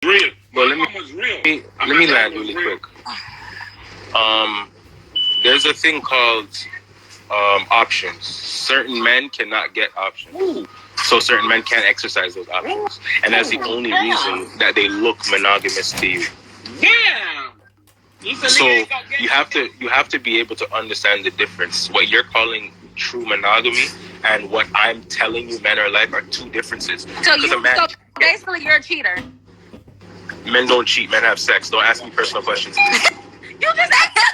real. Well, My mom was real. let me land really quick. There's a thing called options. Certain men cannot get options. Ooh. So certain men can't exercise those options. And that's the only reason that they look monogamous to you. Damn. So you have to be able to understand the difference. What you're calling true monogamy and what I'm telling you men are like are two differences. So basically you're a cheater. Men don't cheat, men have sex. Don't ask me personal questions. You just asked questions.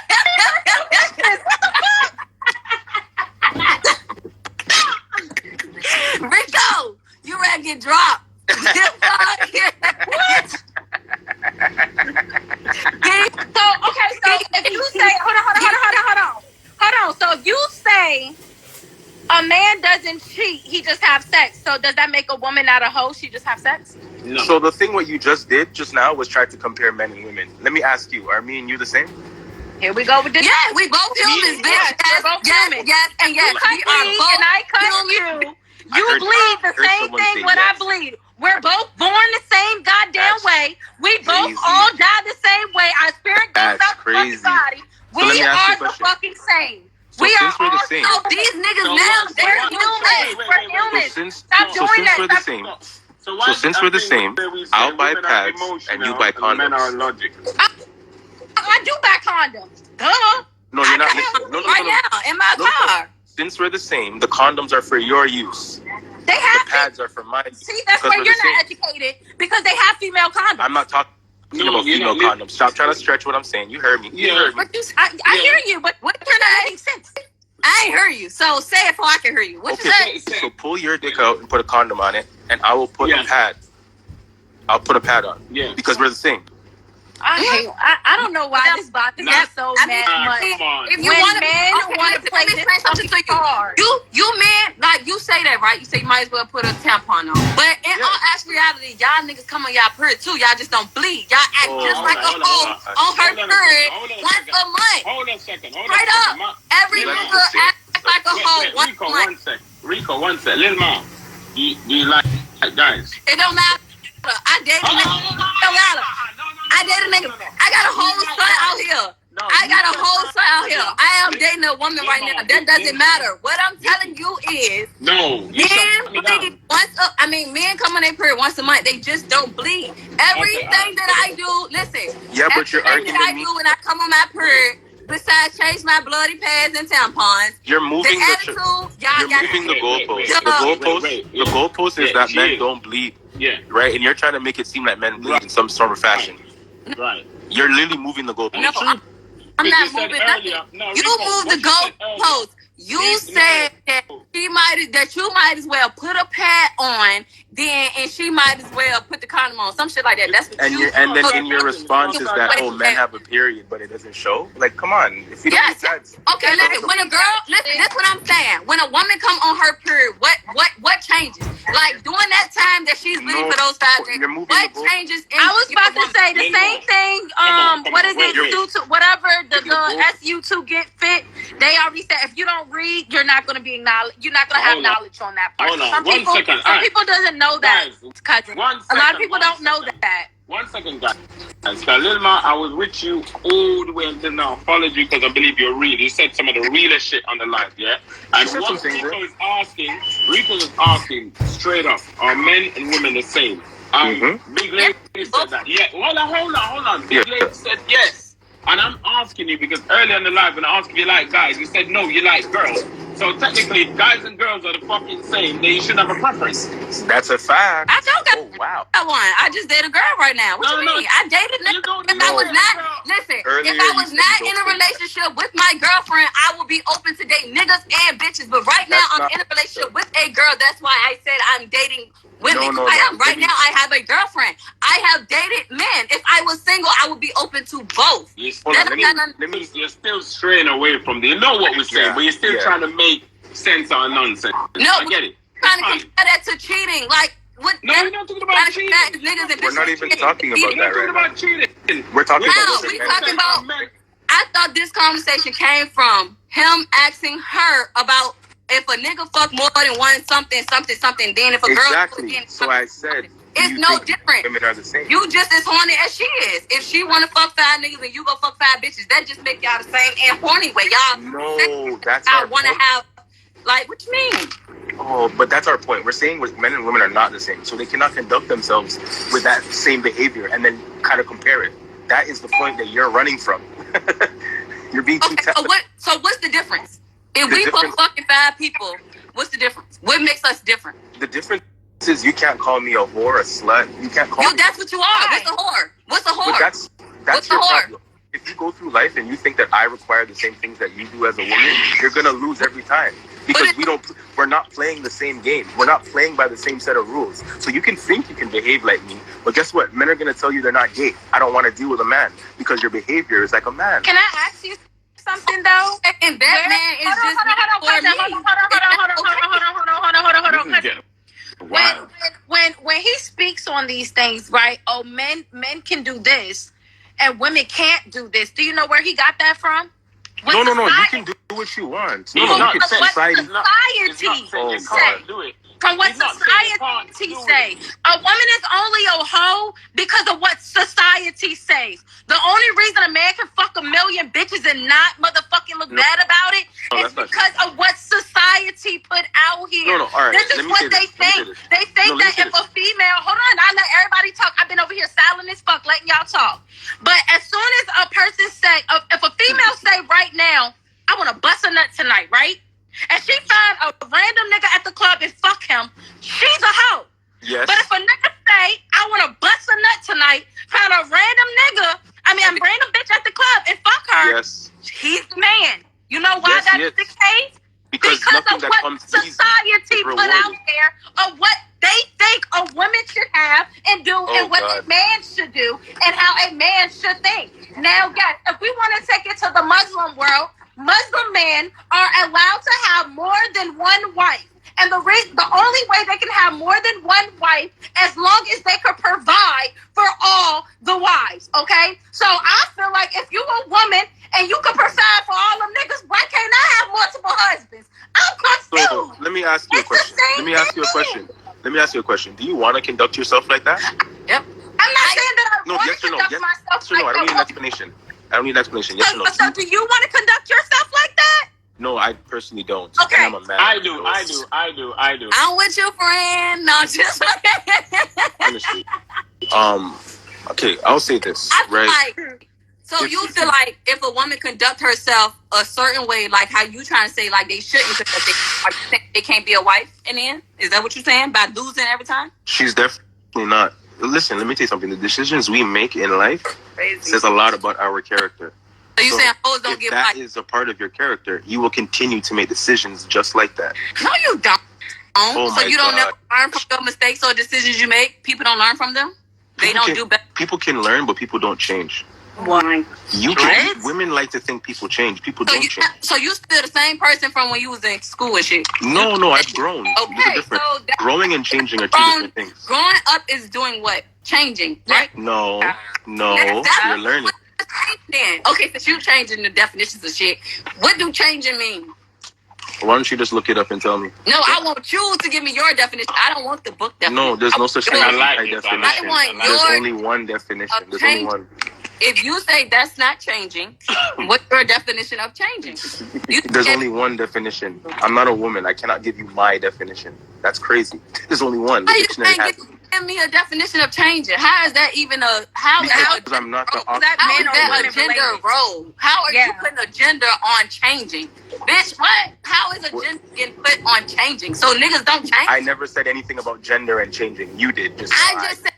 Rico, you ready to get dropped? What? So if you say, hold on. So if you say a man doesn't cheat, he just have sex. So does that make a woman not a hoe? She just have sex? No. So the thing what you just did just now was try to compare men and women. Let me ask you, are me and you the same? Here we go with this. Yeah, we both humans, bitch. Yes, we're both humans. Yes, and yes, we are both and I cut you. You bleed the same thing what I bleed. We're both born the same goddamn way. We both all die the same way. Our spirit goes out the fucking body. We are the fucking same. We are all the same. These niggas now, they're humans. We're humans. Stop doing that. So since we're the same, I'll buy pads and you buy condoms. Men are logic. I do buy condoms. Duh. No, you're not listening. No. Now in my car. Since we're the same, the condoms are for your use. They have the pads are for my use. See, that's why you're not educated because they have female condoms. I'm not talking about female condoms. Stop trying to stretch what I'm saying. You heard me. You heard me. I hear you, but what you're not making sense. I ain't hear you. So say it so I can hear you. What you say? So pull your dick out and put a condom on it, and I will put a pad. I'll put a pad on. Yeah. Because we're the same. I don't know why this bothers me so much. If you want to play this something hard. You men, like you say that, right? You say you might as well put a tampon on. But in all actuality, y'all niggas come on y'all period too. Y'all just don't bleed. Y'all act just like a hoe on her period once a month. Hold on a second. Straight up. Every nigga acts like a hoe once a month. Rico, one second. Lil Mom, do you like guys? It don't matter. I dated a nigga. It don't matter. I dated a nigga. I got a whole son out here. I got a whole son out here. I am dating a woman right now. That doesn't matter. What I'm telling you is, men come on their period once a month. They just don't bleed. Everything that I do, listen. Yeah, but you're arguing that I do when I come on my period, besides change my bloody pads and tampons, you're moving the goalpost. The goalpost is that men don't bleed. Yeah. Right? And you're trying to make it seem like men bleed in some sort of fashion. Right. You're literally moving the goalpost. No, I'm not moving nothing. You moved the goalpost. You said that you might as well put a pad on, and she might as well put the condom on. Some shit like that. That's what and then in your response is that men have a period, but it doesn't show. Like, come on, if you don't pads. Okay, listen. When a girl, that's what I'm saying. When a woman come on her period, what changes? Like during that time that she's bleeding for those 5 days, what changes? I was about to say the same thing. What is it? Whatever the SU2 get fit. They already said if you don't read, you're not going to be acknowledged. You're not going to have knowledge on that part. Some people doesn't know that, cousin. A lot of people don't know that. 1 second, guys. Lil Ma, I was with you all the way until now. Followed you because I believe you're real. You said some of the realest shit on the live, yeah? And what Rico is asking straight up, are men and women the same? Big Lady said that. Yeah, hold on. Big Lady said yes. And I'm asking you because earlier in the live when I asked if you like guys, you said no, you like girls. So technically, guys and girls are the fucking same. They shouldn't have a preference. That's a fact. I don't got one. I just dated a girl right now. What you mean? I dated a nigga. If I was not in a relationship with my girlfriend, I would be open to date niggas and bitches. But right now, I'm in a relationship with a girl. That's why I said I'm dating women. Right now, I have a girlfriend. I have dated men. If I was single, I would be open to both. You're still straying away from you know what we're saying, but you're still trying to make sense out of nonsense. No, I get it. Trying to compare that to cheating. Like, what? No, we're not talking about cheating. We're not even talking about that right now. Cheating. We're talking about I thought this conversation came from him asking her about if a nigga fuck more than one something, then if a girl so I said It's no different. Women are the same. You just as horny as she is. If she want to fuck 5 niggas and you go fuck 5 bitches, that just make y'all the same and horny way. Y'all. No, that's I our want to point. have. Like, what you mean? Oh, but that's our point. We're saying men and women are not the same, so they cannot conduct themselves with that same behavior and then kind of compare it. That is the point that you're running from. You're being too. So what's the difference? If we put fucking 5 people, what's the difference? What makes us different? The difference is you can't call me a whore, a slut. You can't call me. That's what you are. What's a whore? What's a whore? But that's your problem. If you go through life and you think that I require the same things that you do as a woman, you're gonna lose every time because we're not playing the same game. We're not playing by the same set of rules. So you can think you can behave like me, but guess what? Men are gonna tell you they're not gay. I don't want to deal with a man because your behavior is like a man. Can I ask you something though? And that man is just when he speaks on these things, right? Oh, men can do this, and women can't do this. Do you know where he got that from? No. You can do what you want. Society say. From what society say. A woman is only a hoe because of what society says. The only reason a man can fuck 1 million bitches and not motherfucking look bad about it is because of what society put out here. All right. This is what they think. They think that if a female, hold on, I let everybody talk. I've been over here silent as fuck, letting y'all talk. But as soon as a person say, if a female say right now, I want to bust a nut tonight, right? And she find a random nigga at the club and fuck him, she's a hoe. Yes. But if a nigga say, I want to bust a nut tonight, find a random random bitch at the club and fuck her, yes, he's the man. You know why that is the case? Because of what society put out there of what they think a woman should have and do and what a man should do and how a man should think. Now, guys, if we want to take it to the Muslim world, Muslim men are allowed to have more than one wife. And the only way they can have more than one wife as long as they could provide for all the wives, okay? So I feel like if you a woman and you can provide for all them niggas, why can't I have multiple husbands? I'm confused. So let me ask you a question. Let me ask you a question. Do you want to conduct yourself like that? Yep. I'm not saying that I want to conduct myself like that. I don't need an explanation. Yes or no. So do you want to conduct yourself like that? No, I personally don't. Okay. I'm a man. I do. I'm with your friend. No, just honestly. Okay, I'll say this. So you feel like if a woman conduct herself a certain way, like how you trying to say, like they shouldn't, because they can't be a wife in the end? Is that what you're saying? By losing every time? She's definitely not. Listen, let me tell you something. The decisions we make in life says a lot about our character. So you saying hoes don't give that is a part of your character, you will continue to make decisions just like that. No, you don't. Oh so you don't never learn from your mistakes or decisions you make? People don't learn from them? They don't do better? People can learn, but people don't change. Why? Women like to think people change. People don't change. So you still the same person from when you was in school and shit? No, I've grown. Okay, so growing and changing are two different things. Growing up is doing what? Changing, right? No, you're learning. Then okay, so you changing the definitions of shit. What do changing mean? Why don't you just look it up and tell me? No, I want you to give me your definition. I don't want the book definition. No, there's no such thing as a definition. There's only one definition. There's only one. If you say that's not changing, what's your definition of changing? There's only one definition. I'm not a woman. I cannot give you my definition. That's crazy. There's only one. The dictionary has it. Give me a definition of changing. How is that even a because I'm not the how is that a gender role? How are you putting a gender on changing? Bitch, what? How is a gender getting put on changing? So niggas don't change? I never said anything about gender and changing. You did. I just said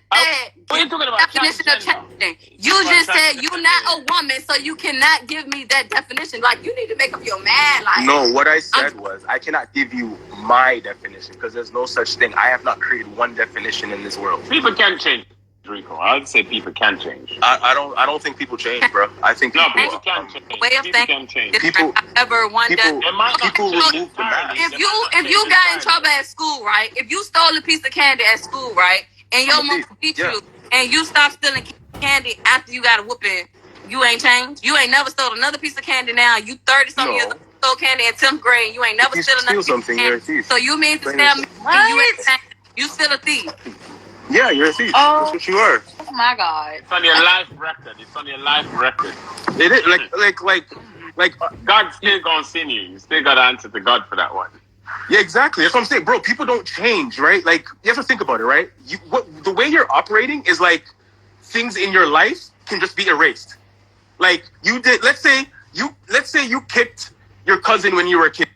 what are you talking about? Definition of changing. You just said you're not a woman, so you cannot give me that definition. Like, you need to make up your mind. Like, no, what I said was I cannot give you my definition because there's no such thing. I have not created one definition in this world. People can change, Rico. I'd say people can change. I don't think people change, bro. I think people can change. Way of people can change. People remove the mask. If you got in trouble at school, right? If you stole a piece of candy at school, right? And your mom beat you, and you stop stealing candy after you got a whooping, you ain't changed? You ain't never stole another piece of candy now. You 30-something years old, stole candy in 10th grade. You ain't never stole another piece of candy. So you mean to tell me you ain't changed? You still a thief? Yeah, you're a thief. That's what you are. Oh my God. It's on your life record. It's on your life record. It is like God's still gonna sin you. You still gotta answer to God for that one. Yeah, exactly. That's what I'm saying, bro. People don't change, right? Like, you have to think about it, right? The way you're operating is like things in your life can just be erased. Like you did. Let's say you kicked your cousin when you were a kid.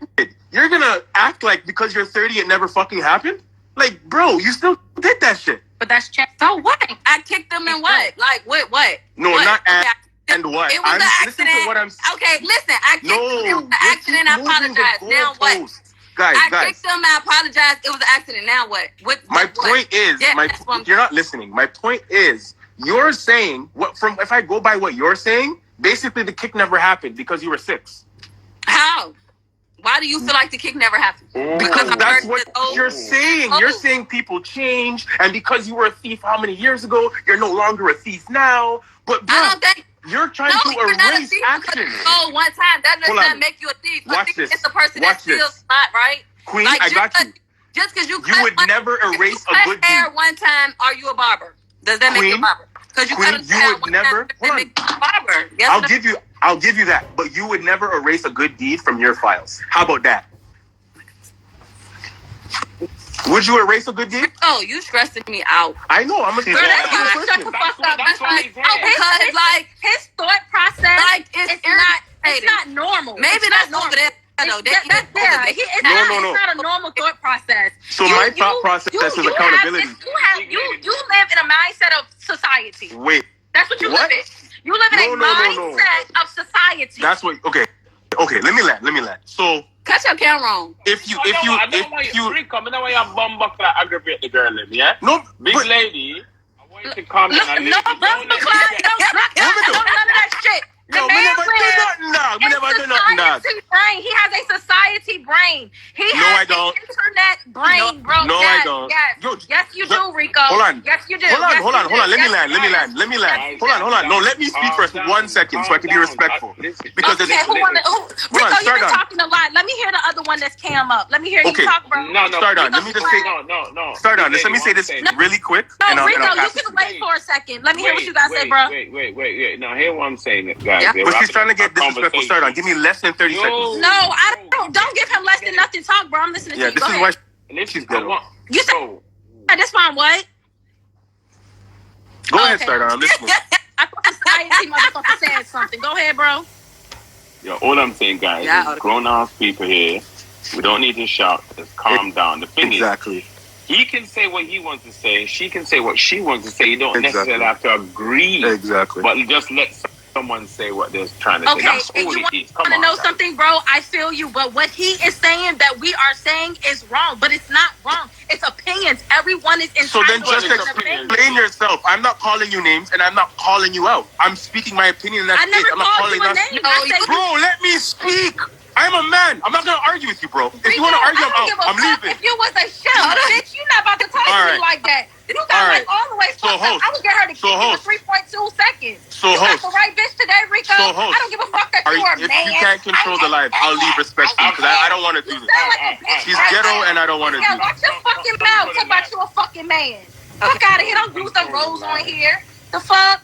You're gonna act like because you're 30 it never fucking happened? Like, bro, you still did that shit. But that's so what? I kicked them and what? Like what? No, what? Not okay. And what? It was an accident. Listen to what I'm saying. Okay, listen. I kicked them. It was an accident. I apologize. Now what? Guys. Kicked them. I apologize. It was an accident. Now what? My point is, you're not listening. My point is, you're saying if I go by what you're saying, basically the kick never happened because you were 6. How? Why do you feel like the kick never happened? Because that's what you're saying. Oh. You're saying people change, and because you were a thief how many years ago, you're no longer a thief now. But bro, I don't think you're trying to erase action. Oh, one time that does not make you a thief. Watch this. It's the person that steals not right. Queen, like, I got you. Just because you would never erase a good hair deed. One time, are you a barber? Does that make you a barber? Because you cut a hair one time, that make you a barber. Yes, I'll give you that, but you would never erase a good deed from your files. How about that? Would you erase a good deed? Oh, you stressing me out. I know. I'm a Girl, that's why I shut the fuck up. That's why because like his thought process, like it's not normal. Maybe that's over there. No. It's not a normal thought process. So my thought process is accountability. You live in a mindset of society. Wait. That's what you live in. You live in a mindset of society. That's what. Okay. Let me land. So cut your camera on. If you I don't want you bumbuckle aggravate the girl, yeah. No, big lady. I want you to come in and no, none of that shit. No, we never do nothing, dog. Brain. He has a society brain. He has an internet brain, bro. No, I don't. Yes, you do, Rico. Hold on. Yes, you do. Hold on. Let me land. Hold on. No, let me speak for 1 second so I can be respectful. Because Rico, you've been talking a lot. Let me hear the other one that's came up. Let me hear you talk, bro. No. Start on. Let me just say. No. Start on. Let me say this really quick. No, Rico, you can wait for a second. Let me hear what you got to say, bro. Wait. Now, hear what I'm saying, guys. But she's trying to get disrespectful. Start on. Give me less than 30 seconds. No, I don't. Don't give him less than nothing. Talk, bro. I'm listening to you. This is why she's good. You said this one what? Go ahead, Start on. I'm listening. I thought society motherfucker said something. Go ahead, bro. Yo, all I'm saying, guys, is grown-ass people here. We don't need to shout. Just calm down. The thing is, he can say what he wants to say. She can say what she wants to say. You don't necessarily have to agree. Exactly. But just let someone say what they're trying to say. That's all it is. Come on. You want to know something, bro? I feel you. But what he is saying that we are saying is wrong. But it's not wrong. It's opinions. Everyone is entitled. So then just explain yourself. I'm not calling you names and I'm not calling you out. I'm speaking my opinion. And that's it. I'm not calling us. Bro, let me speak. I'm a man. I'm not going to argue with you, bro. If you want to argue, I'm out. I'm leaving. If you was a shell, bitch, you're not about to talk to me like that. You got like all the way fucked up. I would get her to kick you in 3.2 seconds. You got the right bitch today, Rico. I don't give a fuck that you are a man. If you can't control the life, I'll leave respectfully because I don't want to do this. She's ghetto and I don't want to do this. Watch your fucking mouth. Talk about you a fucking man. Fuck out of here. Don't use the roles on here. The fuck?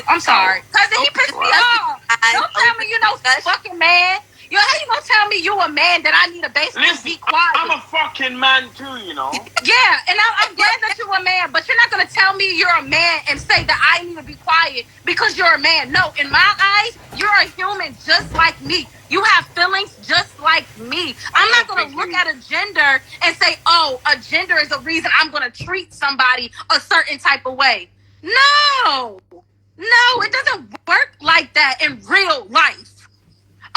I'm sorry. Cousin, he pissed me off. Don't tell me you know fucking man. Yo, how you gonna tell me you a man that I need to basically be quiet? I'm a fucking man too, you know. Yeah, and I'm glad that you're a man, but you're not gonna tell me you're a man and say that I need to be quiet because you're a man. No, in my eyes, you're a human just like me. You have feelings just like me. I'm not gonna look at a gender and say, oh, a gender is a reason I'm gonna treat somebody a certain type of way. No, it doesn't work like that in real life.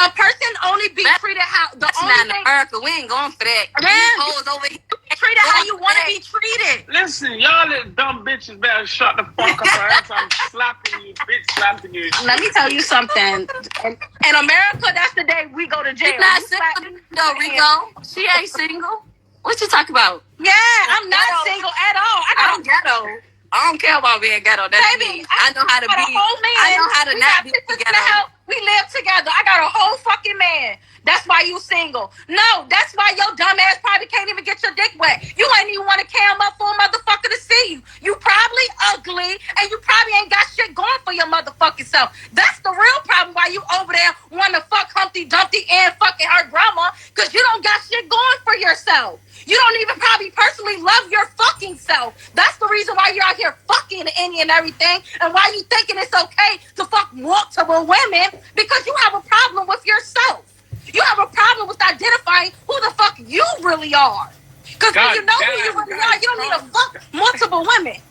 A person only be treated how the that's only not thing. America. We ain't going for that. Hoes over here. Treated how you want to be treated. Listen, y'all little dumb bitches better shut the fuck up or else I'm slapping you, bitch, slapping you. Let me tell you something. In America, that's the day we go to jail. She's not single, though, Rico. She ain't single. What you talking about? Yeah, I'm not single at all. I'm ghetto. I don't care about being ghetto. That's me. I know how to be. I know how to not be ghetto. We live together. I got a whole fucking man. That's why you single. No, that's why your dumb ass probably can't even get your dick wet. You ain't even want to cam up for a motherfucker to see you. You probably ugly, and you probably ain't got shit going for your motherfucking self. That's the real problem why you over there want to fuck Humpty Dumpty and fucking her grandma, because you don't got shit going for yourself. You don't even probably personally love your fucking self. That's the reason why you're out here fucking any and everything, and why you thinking it's okay to fuck multiple women, because you have a problem with yourself. You have a problem with identifying who the fuck you really are. Because when you know who you really are, you don't need to fuck multiple women.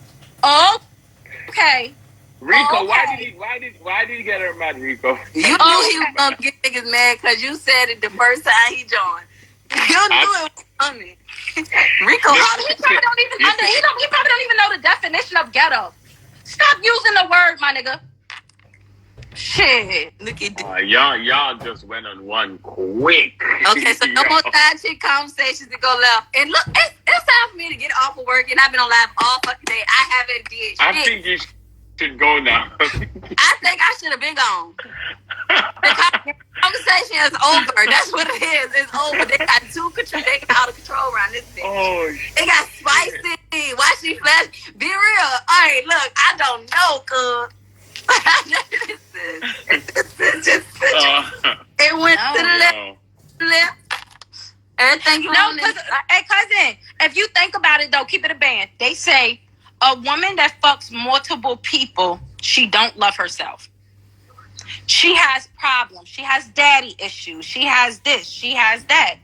Oh, okay. Rico, okay. Why did he get her mad, Rico? You knew he was gonna get niggas mad because you said it the first time he joined. You knew it was funny. Rico, he probably don't even know the definition of ghetto. Stop using the word, my nigga. Shit. Look at y'all just went on one quick. Okay, so no more side chick conversations to go left. And look, it's time for me to get off of work, and I've been on live all fucking day. I haven't did shit. I think you should go now. I think I should have been gone. The conversation is over. That's what it is. It's over. They got they got out of control around this thing. Oh, it got spicy. Why she flash? Be real. All right, look, I don't know, cuz. It went to the left. Everything you know. Hey, cousin, if you think about it, though, keep it a band. They say a woman that fucks multiple people, she don't love herself. She has problems. She has daddy issues. She has this. She has that.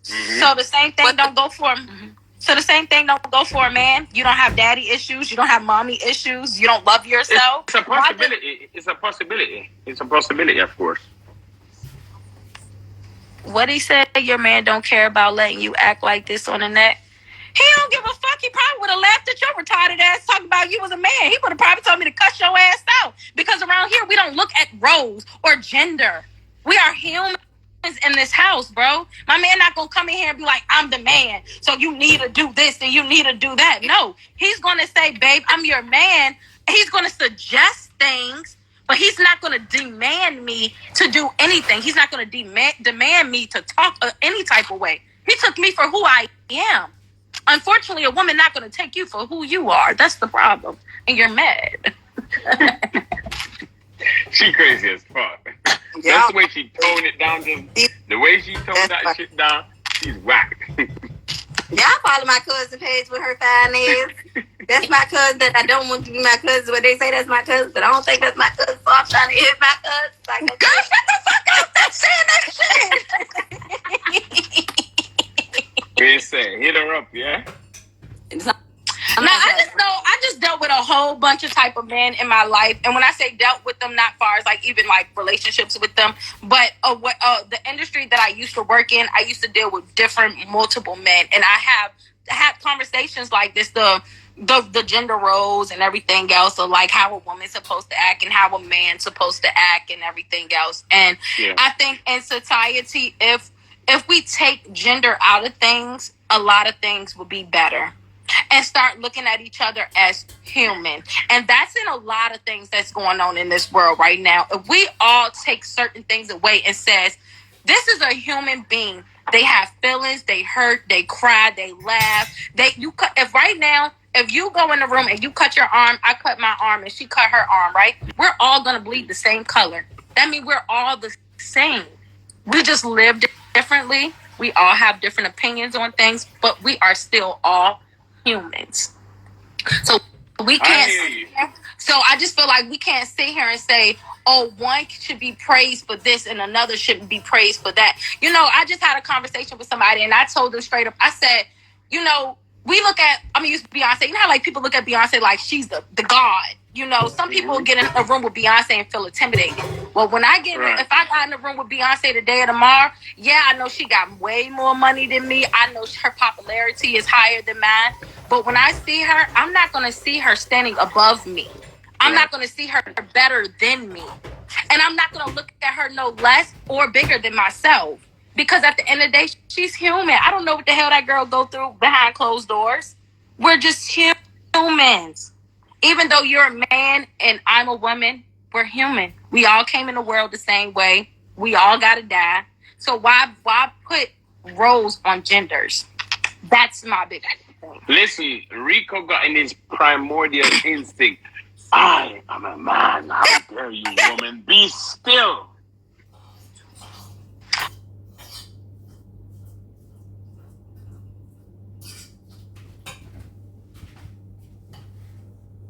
Mm-hmm. So the same thing don't go for him. So the same thing don't go for a man. You don't have daddy issues. You don't have mommy issues. You don't love yourself. It's a possibility. It's a possibility. It's a possibility, of course. What he said, your man don't care about letting you act like this on the net. He don't give a fuck. He probably would have laughed at your retarded ass talking about you as a man. He would have probably told me to cuss your ass out. Because around here, we don't look at roles or gender. We are humans in this house, bro. My man not gonna come in here and be like, I'm the man, so you need to do this and you need to do that. No, he's gonna say, babe, I'm your man. He's gonna suggest things, but he's not gonna demand me to do anything. He's not gonna demand me to talk any type of way. He took me for who I am. Unfortunately, a woman not gonna take you for who you are. That's the problem, and you're mad. She crazy as fuck. Yeah. That's the way she toned it down. The way she toned that shit down, she's whack. Y'all follow my cousin page with her fine ass. That's my cousin that I don't want to be my cousin. But they say that's my cousin, but I don't think that's my cousin. So I'm trying to hit my cousin. Like, girl, shut the fuck up! Stop saying that shit. What you say? Hit her up, yeah. I just dealt with a whole bunch of type of men in my life, and when I say dealt with them, not far as like even like relationships with them, but the industry that I used to work in, I used to deal with different multiple men, and I have had conversations like this, the gender roles and everything else, of like how a woman's supposed to act and how a man's supposed to act and everything else. And yeah. I think in society, if we take gender out of things, a lot of things will be better. And start looking at each other as human. And that's in a lot of things that's going on in this world right now. If we all take certain things away and says, this is a human being. They have feelings, they hurt, they cry, they laugh. If you go in the room and you cut your arm, I cut my arm and she cut her arm, right? We're all going to bleed the same color. That means we're all the same. We just live differently. We all have different opinions on things, but we are still all humans. So we can't. So I just feel like we can't sit here and say, oh, one should be praised for this and another shouldn't be praised for that. You know, I just had a conversation with somebody and I told them straight up, I said, you know, we look at, I'm going to use Beyonce. You know how like people look at Beyonce like she's the god. You know, some people get in a room with Beyonce and feel intimidated. Well, when I if I got in the room with Beyonce today or tomorrow, yeah, I know she got way more money than me. I know her popularity is higher than mine. But when I see her, I'm not going to see her standing above me. I'm not going to see her better than me. And I'm not going to look at her no less or bigger than myself. Because at the end of the day, she's human. I don't know what the hell that girl go through behind closed doors. We're just humans. Even though you're a man and I'm a woman, we're human. We all came in the world the same way. We all gotta die. So why put roles on genders? That's my big thing. Listen, Rico got in his primordial instinct. I am a man. How dare you, woman? Be still.